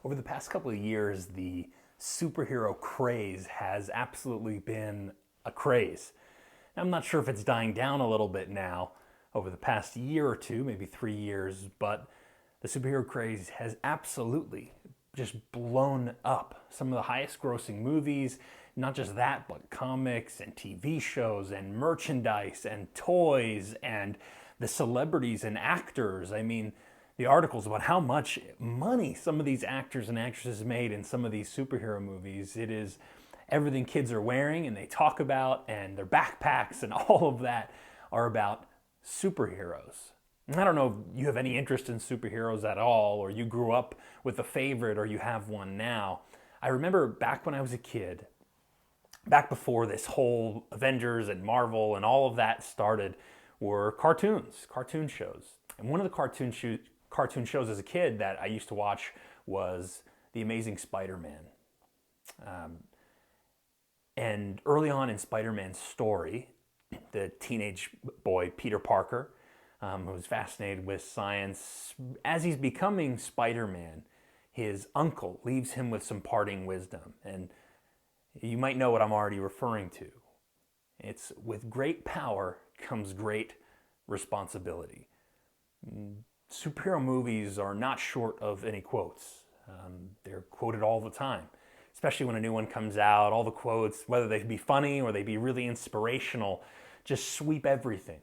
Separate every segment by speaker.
Speaker 1: Over the past couple of years, the superhero craze has absolutely been a craze. I'm not sure if it's dying down a little bit now over the past year or two, maybe 3 years, but the superhero craze has absolutely just blown up. Some of the highest grossing movies, not just that, but comics and TV shows and merchandise and toys and the celebrities and actors. I mean, the articles about how much money some of these actors and actresses made in some of these superhero movies. It is everything kids are wearing and they talk about, and their backpacks and all of that are about superheroes. And I don't know if you have any interest in superheroes at all, or you grew up with a favorite, or you have one now. I remember back when I was a kid, back before this whole Avengers and Marvel and all of that started, were cartoon shows. And one of the cartoon shows as a kid that I used to watch was The Amazing Spider-Man. And early on in Spider-Man's story, the teenage boy Peter Parker, who was fascinated with science, as he's becoming Spider-Man, his uncle leaves him with some parting wisdom. And you might know what I'm already referring to. It's with great power comes great responsibility. Superhero movies are not short of any quotes. They're quoted all the time, especially when a new one comes out. All the quotes, whether they be funny or they be really inspirational, just sweep everything.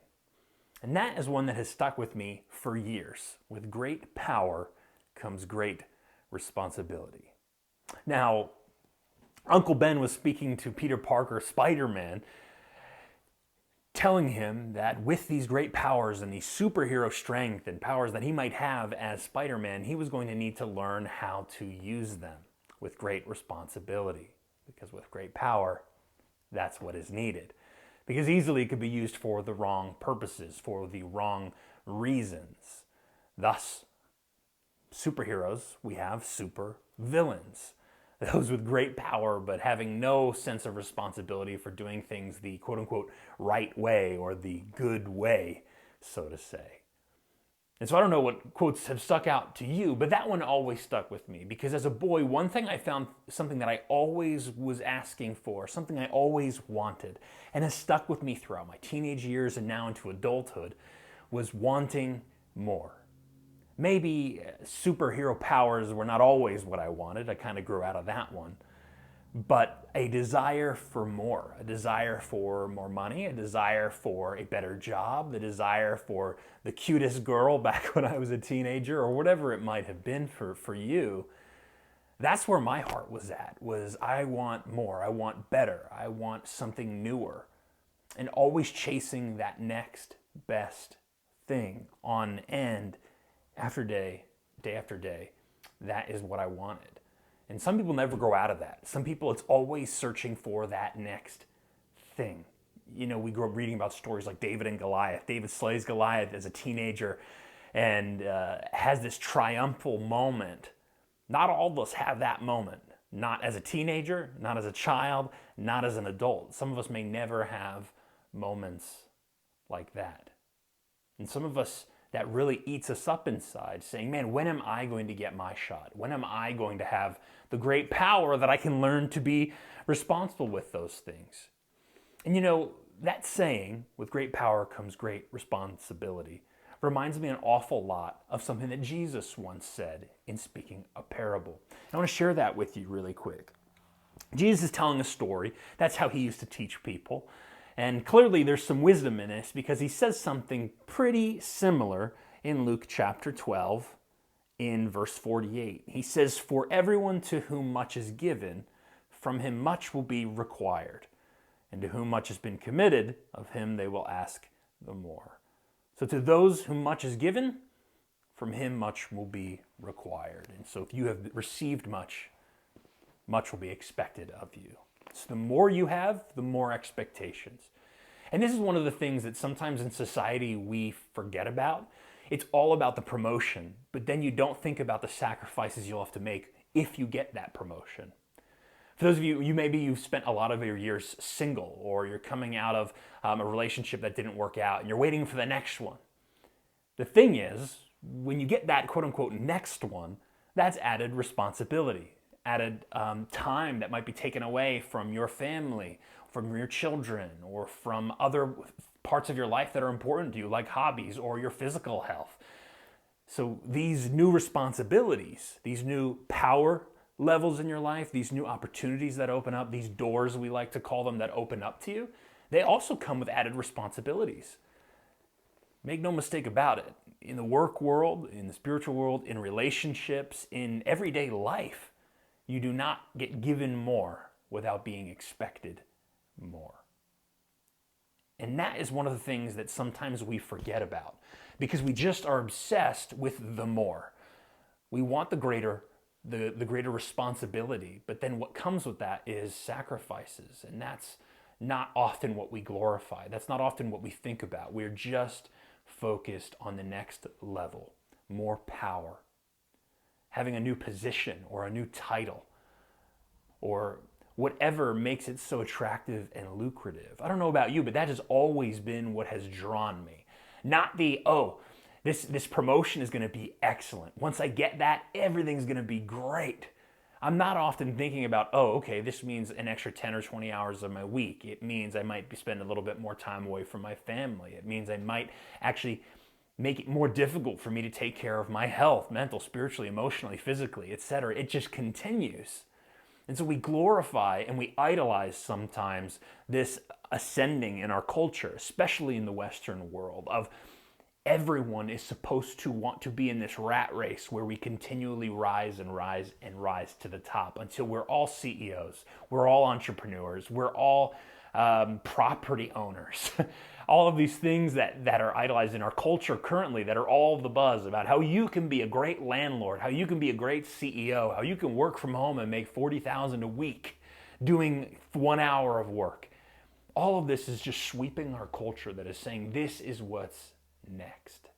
Speaker 1: And that is one that has stuck with me for years. With great power comes great responsibility. Now, Uncle Ben was speaking to Peter Parker, Spider-Man, telling him that with these great powers and the superhero strength and powers that he might have as Spider-Man, he was going to need to learn how to use them with great responsibility. Because with great power, that's what is needed. Because easily it could be used for the wrong purposes, for the wrong reasons. Thus, superheroes, we have super villains. Those with great power, but having no sense of responsibility for doing things the quote-unquote right way or the good way, so to say. And so I don't know what quotes have stuck out to you, but that one always stuck with me because as a boy, one thing I found, something that I always was asking for, something I always wanted, and has stuck with me throughout my teenage years and now into adulthood, was wanting more. Maybe superhero powers were not always what I wanted. I kind of grew out of that one. But a desire for more, a desire for more money, a desire for a better job, the desire for the cutest girl back when I was a teenager, or whatever it might have been for you. That's where my heart was at, was I want more, I want better, I want something newer. And always chasing that next best thing on end. After day after day, that is what I wanted. And some people never grow out of that. Some people, it's always searching for that next thing. You know, we grew up reading about stories like David and Goliath. David slays Goliath as a teenager and has this triumphal moment. Not all of us have that moment. Not as a teenager, not as a child, not as an adult. Some of us may never have moments like that. And some of us, that really eats us up inside, saying, man, when am I going to get my shot? When am I going to have the great power that I can learn to be responsible with those things? And you know, that saying, with great power comes great responsibility, reminds me an awful lot of something that Jesus once said in speaking a parable. I want to share that with you really quick. Jesus is telling a story. That's how he used to teach people. And clearly there's some wisdom in this because he says something pretty similar in Luke chapter 12 in verse 48. He says, "For everyone to whom much is given, from him much will be required. And to whom much has been committed, of him they will ask the more." So to those whom much is given, from him much will be required. And so if you have received much, much will be expected of you. So the more you have, the more expectations. And this is one of the things that sometimes in society we forget about. It's all about the promotion, but then you don't think about the sacrifices you'll have to make if you get that promotion. For those of you, you've spent a lot of your years single, or you're coming out of a relationship that didn't work out and you're waiting for the next one. The thing is, when you get that quote unquote next one, That's added responsibility, added time that might be taken away from your family, from your children, or from other parts of your life that are important to you, like hobbies or your physical health. So these new responsibilities, these new power levels in your life, these new opportunities that open up, these doors we like to call them that open up to you, they also come with added responsibilities. Make no mistake about it. In the work world, in the spiritual world, in relationships, in everyday life, you do not get given more without being expected more. And that is one of the things that sometimes we forget about because we just are obsessed with the more. We want the greater responsibility, but then what comes with that is sacrifices, and that's not often what we glorify. That's not often what we think about. We're just focused on the next level, more power, having a new position or a new title, or whatever makes it so attractive and lucrative. I don't know about you, but that has always been what has drawn me. Not the, this promotion is going to be excellent. Once I get that, everything's going to be great. I'm not often thinking about, this means an extra 10 or 20 hours of my week. It means I might spend a little bit more time away from my family. It means I might actually make it more difficult for me to take care of my health, mental, spiritually, emotionally, physically, etc. It just continues. And so we glorify and we idolize sometimes this ascending in our culture, especially in the Western world, of everyone is supposed to want to be in this rat race where we continually rise and rise and rise to the top until we're all CEOs, we're all entrepreneurs, we're all property owners. All of these things that are idolized in our culture currently that are all the buzz about how you can be a great landlord, how you can be a great CEO, how you can work from home and make $40,000 a week doing 1 hour of work. All of this is just sweeping our culture that is saying this is what's next.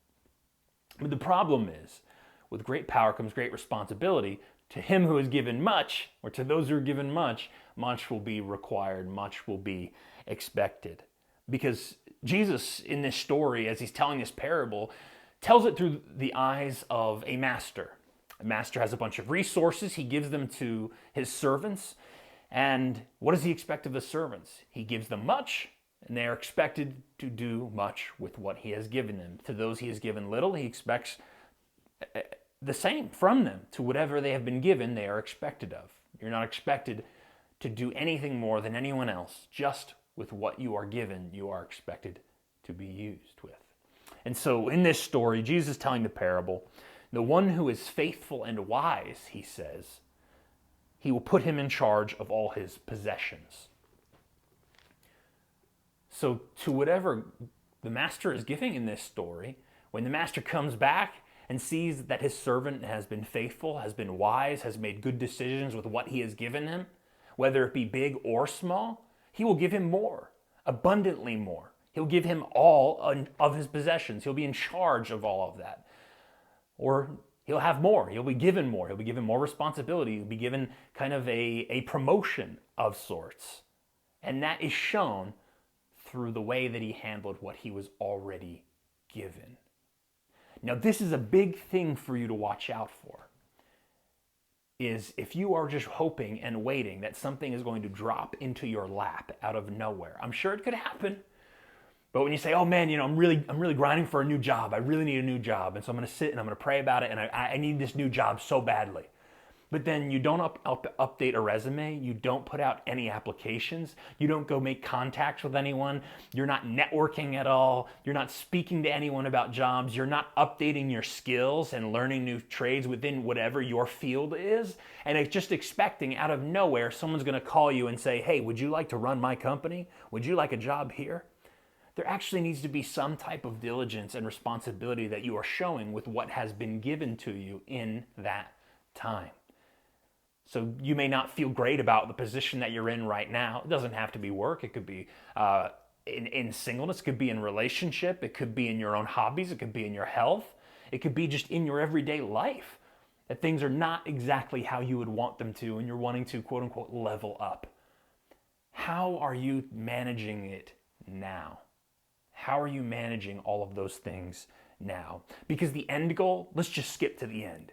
Speaker 1: But the problem is, with great power comes great responsibility. To him who is given much, or to those who are given much, much will be required, much will be expected. Because Jesus, in this story, as he's telling this parable, tells it through the eyes of a master. A master has a bunch of resources. He gives them to his servants. And what does he expect of the servants? He gives them much, and they are expected to do much with what he has given them. To those he has given little, he expects the same from them. To whatever they have been given, they are expected of. You're not expected to do anything more than anyone else. Just with what you are given, you are expected to be used with. And so in this story, Jesus is telling the parable, the one who is faithful and wise, he says, he will put him in charge of all his possessions. So to whatever the master is giving in this story, when the master comes back and sees that his servant has been faithful, has been wise, has made good decisions with what he has given him, whether it be big or small, he will give him more, abundantly more. He'll give him all of his possessions. He'll be in charge of all of that. Or he'll have more. He'll be given more. He'll be given more responsibility. He'll be given kind of a promotion of sorts. And that is shown through the way that he handled what he was already given. Now, this is a big thing for you to watch out for. Is if you are just hoping and waiting that something is going to drop into your lap out of nowhere. I'm sure it could happen. But when you say, oh man, I'm really grinding for a new job. I really need a new job. And so I'm going to sit and I'm going to pray about it. And I need this new job so badly. But then you don't update a resume. You don't put out any applications. You don't go make contacts with anyone. You're not networking at all. You're not speaking to anyone about jobs. You're not updating your skills and learning new trades within whatever your field is. And it's just expecting out of nowhere, someone's going to call you and say, hey, would you like to run my company? Would you like a job here? There actually needs to be some type of diligence and responsibility that you are showing with what has been given to you in that time. So you may not feel great about the position that you're in right now. It doesn't have to be work. It could be in singleness. It could be in relationship. It could be in your own hobbies. It could be in your health. It could be just in your everyday life that things are not exactly how you would want them to and you're wanting to, quote unquote, level up. How are you managing it now? How are you managing all of those things now? Because the end goal, let's just skip to the end.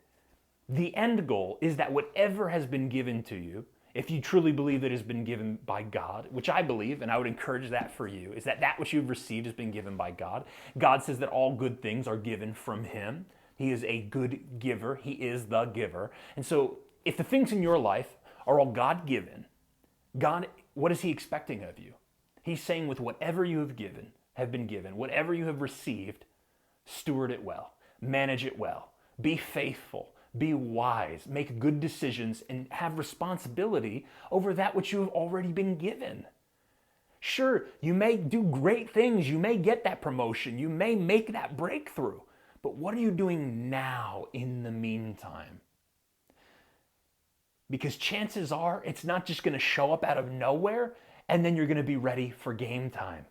Speaker 1: The end goal is that whatever has been given to you, if you truly believe it has been given by God, which I believe, and I would encourage that for you, is that which you've received has been given by God. God says that all good things are given from Him. He is a good giver. He is the giver. And so if the things in your life are all God-given, God, what is He expecting of you? He's saying with whatever you have been given, whatever you have received, steward it well, manage it well, be faithful, be wise, make good decisions, and have responsibility over that which you have already been given. Sure, you may do great things, you may get that promotion, you may make that breakthrough, but what are you doing now in the meantime? Because chances are it's not just going to show up out of nowhere and then you're going to be ready for game time.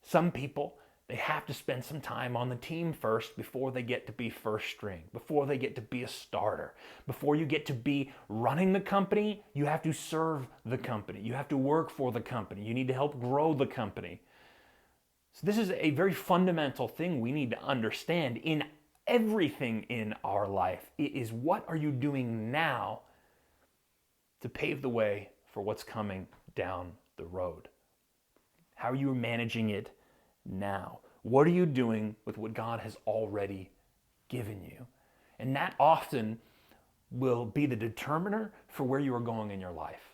Speaker 1: Some people, they have to spend some time on the team first before they get to be first string, before they get to be a starter. Before you get to be running the company, you have to serve the company. You have to work for the company. You need to help grow the company. So this is a very fundamental thing we need to understand in everything in our life. It is, what are you doing now to pave the way for what's coming down the road? How are you managing it now? What are you doing with what God has already given you? And that often will be the determiner for where you are going in your life.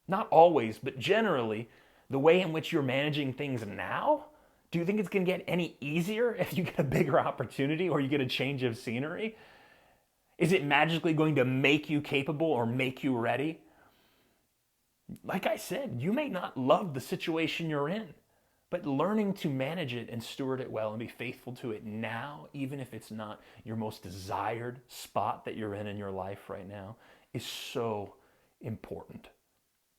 Speaker 1: Not always, but generally, the way in which you're managing things now, do you think it's going to get any easier if you get a bigger opportunity or you get a change of scenery? Is it magically going to make you capable or make you ready? Like I said, you may not love the situation you're in, but learning to manage it and steward it well and be faithful to it now, even if it's not your most desired spot that you're in your life right now, is so important.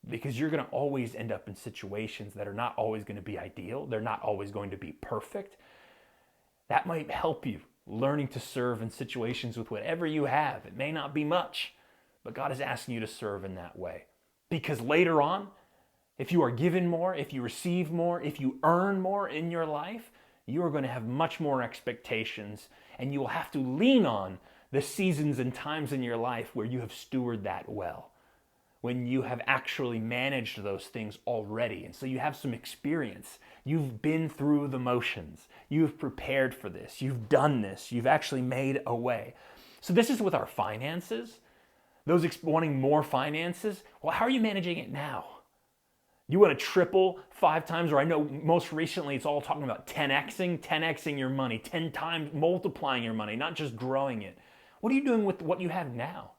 Speaker 1: Because you're going to always end up in situations that are not always going to be ideal. They're not always going to be perfect. That might help you learning to serve in situations with whatever you have. It may not be much, but God is asking you to serve in that way. Because later on, if you are given more, if you receive more, if you earn more in your life, you are going to have much more expectations, and you will have to lean on the seasons and times in your life where you have stewarded that well, when you have actually managed those things already. And so you have some experience. You've been through the motions. You've prepared for this. You've done this. You've actually made a way. So this is with our finances. Those wanting more finances, well, how are you managing it now? You want to triple 5 times, or I know most recently it's all talking about 10xing your money, 10 times multiplying your money, not just growing it. What are you doing with what you have now?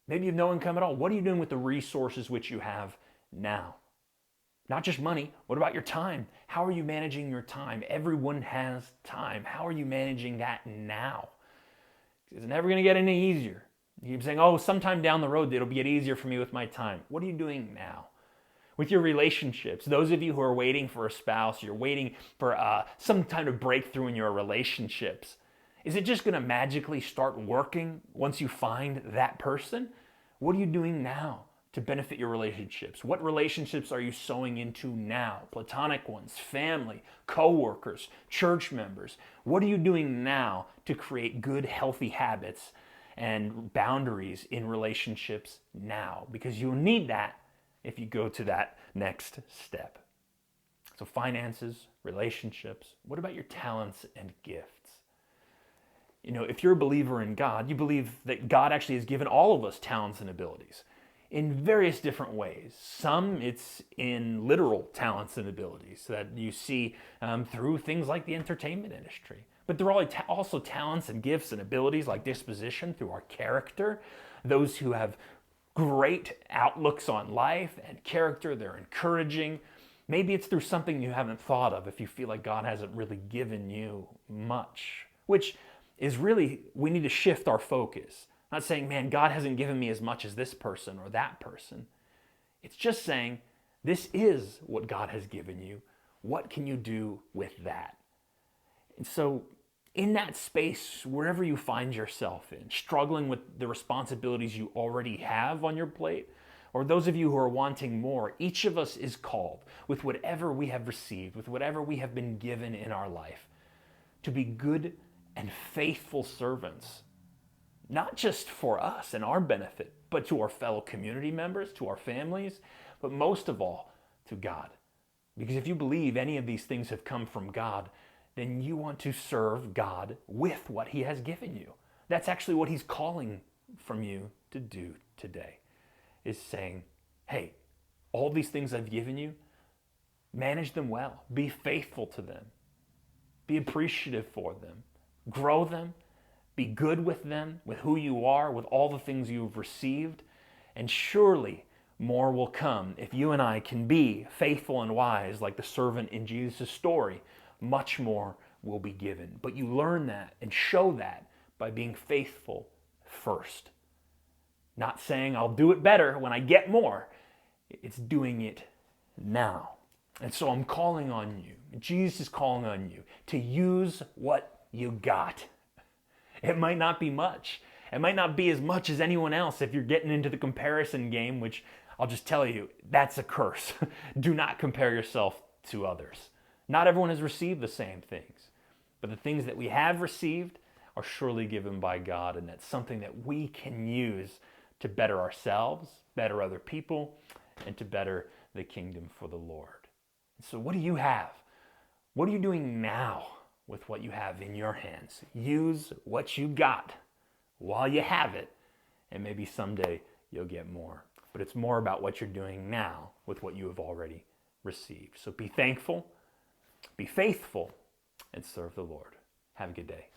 Speaker 1: Maybe you have no income at all. What are you doing with the resources which you have now? Not just money. What about your time? How are you managing your time? Everyone has time. How are you managing that now? It's never going to get any easier. You keep saying, oh, sometime down the road it'll get easier for me with my time. What are you doing now? With your relationships, those of you who are waiting for a spouse, you're waiting for some kind of breakthrough in your relationships. Is it just going to magically start working once you find that person? What are you doing now to benefit your relationships? What relationships are you sowing into now? Platonic ones, family, co-workers, church members. What are you doing now to create good, healthy habits and boundaries in relationships now? Because you'll need that if you go to that next step. So finances, relationships. What about your talents and gifts? You know, if you're a believer in God, you believe that God actually has given all of us talents and abilities in various different ways. Some it's in literal talents and abilities that you see through things like the entertainment industry. But there are also talents and gifts and abilities like disposition through our character. Those who have great outlooks on life and character, they're encouraging. Maybe it's through something you haven't thought of if you feel like God hasn't really given you much, which is really, we need to shift our focus. Not saying, man, God hasn't given me as much as this person or that person. It's just saying, this is what God has given you. What can you do with that? And so in that space, wherever you find yourself in, struggling with the responsibilities you already have on your plate, or those of you who are wanting more, each of us is called with whatever we have received, with whatever we have been given in our life, to be good and faithful servants not just for us and our benefit, but to our fellow community members, to our families, but most of all, to God. Because if you believe any of these things have come from God, then you want to serve God with what he has given you. That's actually what he's calling from you to do today, is saying, hey, all these things I've given you, manage them well. Be faithful to them. Be appreciative for them. Grow them. Be good with them, with who you are, with all the things you've received. And surely more will come if you and I can be faithful and wise like the servant in Jesus' story. Much more will be given. But you learn that and show that by being faithful first. Not saying I'll do it better when I get more. It's doing it now. And so I'm calling on you. Jesus is calling on you to use what you got. It might not be much. It might not be as much as anyone else if you're getting into the comparison game, which I'll just tell you, that's a curse. Do not compare yourself to others. Not everyone has received the same things, but the things that we have received are surely given by God, and that's something that we can use to better ourselves, better other people, and to better the kingdom for the Lord. So what do you have? What are you doing now with what you have in your hands? Use what you got while you have it, and maybe someday you'll get more. But it's more about what you're doing now with what you have already received. So be thankful, be faithful, and serve the Lord. Have a good day.